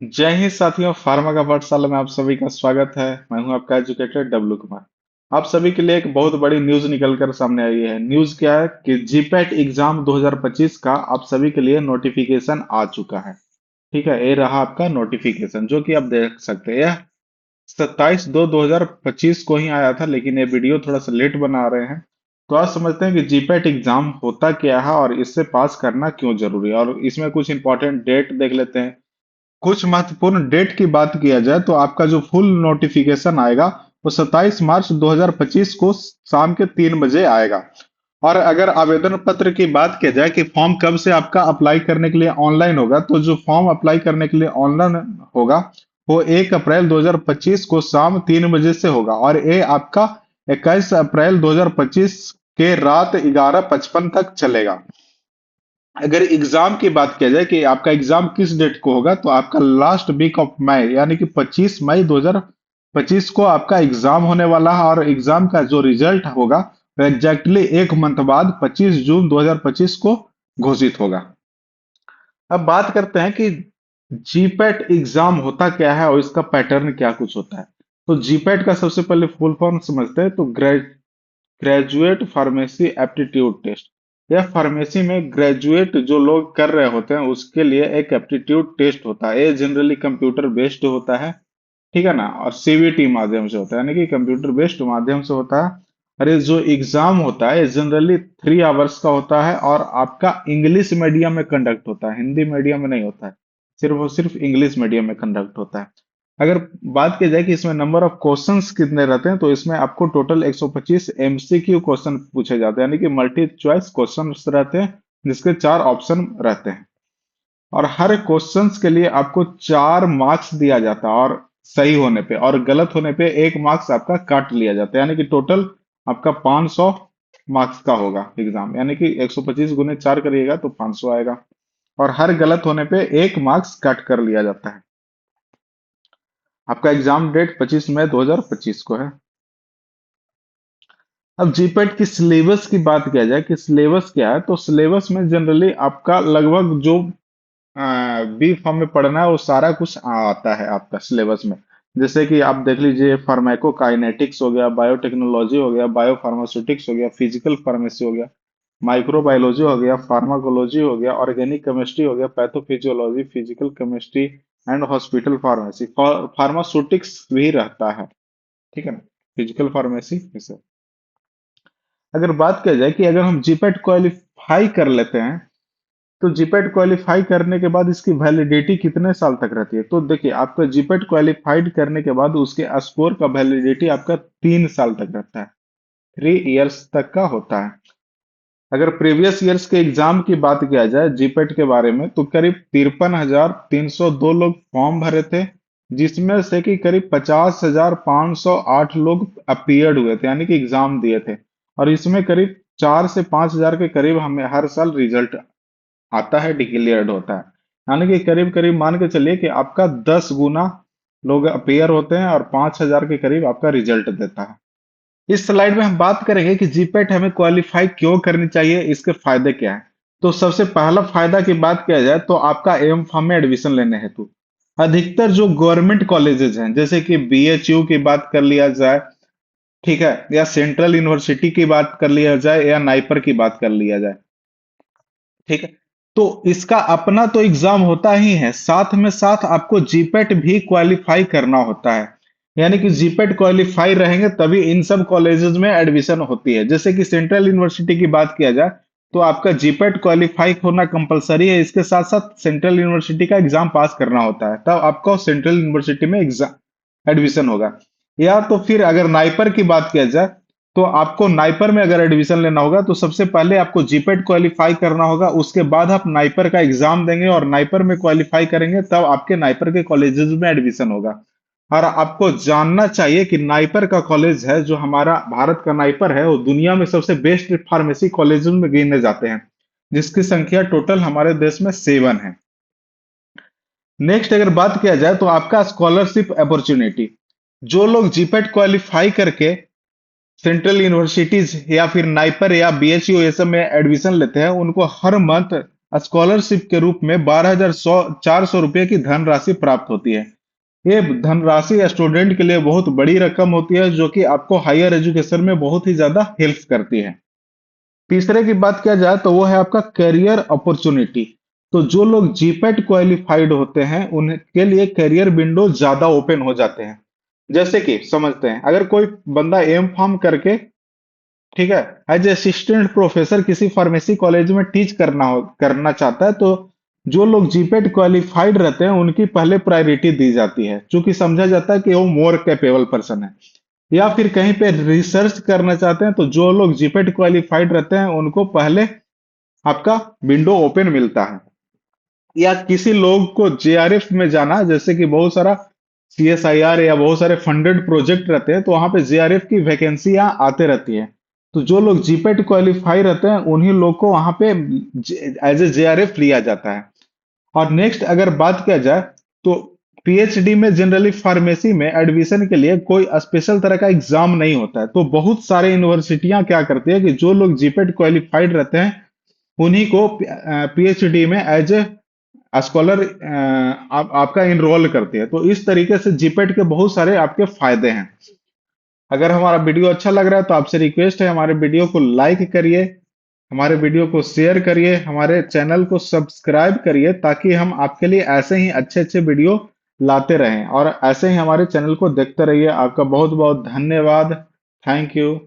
जय हिंद साथियों, फार्मा का पाठशाला में आप सभी का स्वागत है। मैं हूं आपका एजुकेटर डब्लू कुमार। आप सभी के लिए एक बहुत बड़ी न्यूज निकल कर सामने आई है। न्यूज क्या है कि जीपैट एग्जाम 2025 का आप सभी के लिए नोटिफिकेशन आ चुका है। ठीक है, ये रहा आपका नोटिफिकेशन जो कि आप देख सकते हैं। यह 27/2/2025 को ही आया था, लेकिन ये वीडियो थोड़ा सा लेट बना रहे हैं। तो आज समझते हैं कि जीपैट एग्जाम होता क्या है और इससे पास करना क्यों जरूरी है, और इसमें कुछ इंपॉर्टेंट डेट देख लेते हैं। कुछ महत्वपूर्ण डेट की बात किया जाए तो आपका जो फुल नोटिफिकेशन आएगा वो 27 मार्च 2025 को शाम के 3 बजे आएगा। और अगर आवेदन पत्र की बात की जाए कि फॉर्म कब से आपका अप्लाई करने के लिए ऑनलाइन होगा, तो जो फॉर्म अप्लाई करने के लिए ऑनलाइन होगा वो 1 अप्रैल 2025 को शाम 3 बजे से होगा, और ये आपका 21 अप्रैल 2025 के रात 11:55 तक चलेगा। अगर एग्जाम की बात किया जाए कि आपका एग्जाम किस डेट को होगा, तो आपका लास्ट वीक ऑफ मई यानी कि 25 मई 2025 को आपका एग्जाम होने वाला है, और एग्जाम का जो रिजल्ट होगा वो एग्जैक्टली एक मंथ बाद 25 जून 2025 को घोषित होगा। अब बात करते हैं कि जीपैट एग्जाम होता क्या है और इसका पैटर्न क्या कुछ होता है। तो जीपैट का सबसे पहले फुल फॉर्म समझते हैं। तो ग्रेजुएट फार्मेसी एप्टीट्यूड टेस्ट, यह फार्मेसी में ग्रेजुएट जो लोग कर रहे होते हैं उसके लिए एक एप्टीट्यूड टेस्ट होता है। ये जनरली कंप्यूटर बेस्ड होता है, ठीक है ना, और सीवीटी माध्यम से होता है, यानी कि कंप्यूटर बेस्ड माध्यम से होता है। और ये जो एग्जाम होता है ये जनरली 3 आवर्स का होता है, और आपका इंग्लिश मीडियम में कंडक्ट होता है, हिंदी मीडियम में नहीं होता है। सिर्फ और सिर्फ इंग्लिश मीडियम में कंडक्ट होता है। अगर बात की जाए कि इसमें नंबर ऑफ क्वेश्चंस कितने रहते हैं, तो इसमें आपको टोटल 125 एमसीक्यू क्वेश्चन पूछे जाते हैं, यानी कि मल्टी चॉइस क्वेश्चन रहते हैं जिसके 4 ऑप्शन रहते हैं। और हर क्वेश्चंस के लिए आपको 4 मार्क्स दिया जाता है, और सही होने पे और गलत होने पे 1 मार्क्स आपका काट लिया जाता है, यानी कि टोटल आपका 500 मार्क्स का होगा एग्जाम, यानी कि 125 गुने 4 करिएगा तो 500 आएगा। और हर गलत होने पे 1 मार्क्स कट कर लिया जाता है। आपका एग्जाम डेट 25 मई 2025 को है। अब जीपेट की सिलेबस की बात किया जाए कि सिलेबस क्या है, तो सिलेबस में जनरली आपका लगभग जो बी फॉर्म में पढ़ना है वो सारा कुछ आता है आपका सिलेबस में। जैसे कि आप देख लीजिए, फार्माकोकाइनेटिक्स हो गया, बायोटेक्नोलॉजी हो गया, बायोफार्मास्यूटिक्स हो गया, फिजिकल फार्मेसी हो गया, माइक्रोबायोलॉजी हो गया, फार्माकोलॉजी हो गया, ऑर्गेनिक केमिस्ट्री हो गया, pathophysiology, physical chemistry and hospital pharmacy. Pharmaceutics भी रहता है, ठीक है ना, फिजिकल फार्मेसी। अगर बात किया जाए कि अगर हम जीपेट क्वालिफाई कर लेते हैं, तो जीपेट क्वालिफाई करने के बाद इसकी वैलिडिटी कितने साल तक रहती है, तो देखिए आपका जीपेट क्वालिफाइड करने के बाद उसके स्कोर का वैलिडिटी आपका 3 साल तक रहता है। 3 इयर्स तक का होता है। अगर प्रीवियस ईयर्स के एग्जाम की बात किया जाए जीपेट के बारे में, तो करीब 53,302 लोग फॉर्म भरे थे, जिसमें से कि करीब 50,508 लोग अपीयर्ड हुए थे, यानी कि एग्जाम दिए थे। और इसमें करीब 4 से 5 हजार के करीब हमें हर साल रिजल्ट आता है, डिक्लेयर्ड होता है। यानी कि करीब करीब मान के चलिए कि आपका 10 गुना लोग अपेयर होते हैं, और 5 हजार के करीब आपका रिजल्ट देता है। इस स्लाइड में हम बात करेंगे कि जीपेट हमें क्वालिफाई क्यों करनी चाहिए, इसके फायदे क्या है। तो सबसे पहला फायदा की बात किया जाए तो आपका एम फार्म में एडमिशन लेने हेतु अधिकतर जो गवर्नमेंट कॉलेजेस हैं, जैसे कि बीएचयू की बात कर लिया जाए, ठीक है, या सेंट्रल यूनिवर्सिटी की बात कर लिया जाए, या नाइपर की बात कर लिया जाए, ठीक है, तो इसका अपना तो एग्जाम होता ही है, साथ में साथ आपको जीपेट भी क्वालिफाई करना होता है। यानी कि जीपेट क्वालिफाई रहेंगे तभी इन सब कॉलेजेस में एडमिशन होती है। जैसे कि सेंट्रल यूनिवर्सिटी की बात किया जाए तो आपका जीपेट क्वालिफाई होना कंपलसरी है, इसके साथ साथ सेंट्रल यूनिवर्सिटी का एग्जाम पास करना होता है, तब आपको सेंट्रल यूनिवर्सिटी में एग्जाम एडमिशन होगा। या तो फिर अगर नाइपर की बात किया जाए, तो आपको नाइपर में अगर एडमिशन लेना होगा तो सबसे पहले आपको जीपेट क्वालिफाई करना होगा, उसके बाद आप नाइपर का एग्जाम देंगे, और नाइपर में क्वालिफाई करेंगे तब आपके नाइपर के कॉलेजेस में एडमिशन होगा। और आपको जानना चाहिए कि नाइपर का कॉलेज है, जो हमारा भारत का नाइपर है, वो दुनिया में सबसे बेस्ट फार्मेसी कॉलेज में गिने जाते हैं, जिसकी संख्या टोटल हमारे देश में 7 है। नेक्स्ट अगर बात किया जाए तो आपका स्कॉलरशिप अपॉर्चुनिटी, जो लोग जीपेट क्वालिफाई करके सेंट्रल यूनिवर्सिटीज या फिर नाइपर या बीएचयू ये सब में एडमिशन लेते हैं, उनको हर मंथ स्कॉलरशिप के रूप में 12,400 रुपये की धनराशि प्राप्त होती है। ये धनराशि स्टूडेंट के लिए बहुत बड़ी रकम होती है, जो कि आपको हायर एजुकेशन में बहुत ही ज्यादा हेल्प करती है। तीसरे की बात किया जाए तो वो है आपका करियर अपॉर्चुनिटी। तो जो लोग जीपेट क्वालिफाइड होते हैं उनके लिए करियर विंडो ज्यादा ओपन हो जाते हैं। जैसे कि समझते हैं, अगर कोई बंदा एम फार्म करके, ठीक है, एज असिस्टेंट प्रोफेसर किसी फार्मेसी कॉलेज में टीच करना चाहता है, तो जो लोग जीपेट क्वालिफाइड रहते हैं उनकी पहले प्रायोरिटी दी जाती है, क्योंकि समझा जाता है कि वो मोर कैपेबल पर्सन है। या फिर कहीं पे रिसर्च करना चाहते हैं, तो जो लोग जीपेट क्वालिफाइड रहते हैं उनको पहले आपका विंडो ओपन मिलता है। या किसी लोग को जेआरएफ में जाना, जैसे कि बहुत सारा सीएसआईआर या बहुत सारे फंडेड प्रोजेक्ट रहते हैं, तो वहां पे जेआरएफ की वैकेंसी आते रहती है। तो जो लोग जीपेट क्वालिफाई रहते हैं उन्हीं लोग को वहां पे एज ए जेआरएफ लिया जाता है। और नेक्स्ट अगर बात किया जाए तो पीएचडी में जनरली फार्मेसी में एडमिशन के लिए कोई स्पेशल तरह का एग्जाम नहीं होता है। तो बहुत सारे यूनिवर्सिटियां क्या करती है कि जो लोग जीपेट क्वालिफाइड रहते हैं उन्हीं को पीएचडी में एज ए स्कॉलर आपका इनरोल करती है। तो इस तरीके से जीपेट के बहुत सारे आपके फायदे हैं। अगर हमारा वीडियो अच्छा लग रहा है तो आपसे रिक्वेस्ट है, हमारे वीडियो को लाइक करिए, हमारे वीडियो को शेयर करिए, हमारे चैनल को सब्सक्राइब करिए, ताकि हम आपके लिए ऐसे ही अच्छे अच्छे वीडियो लाते रहें, और ऐसे ही हमारे चैनल को देखते रहिए। आपका बहुत बहुत धन्यवाद। Thank you.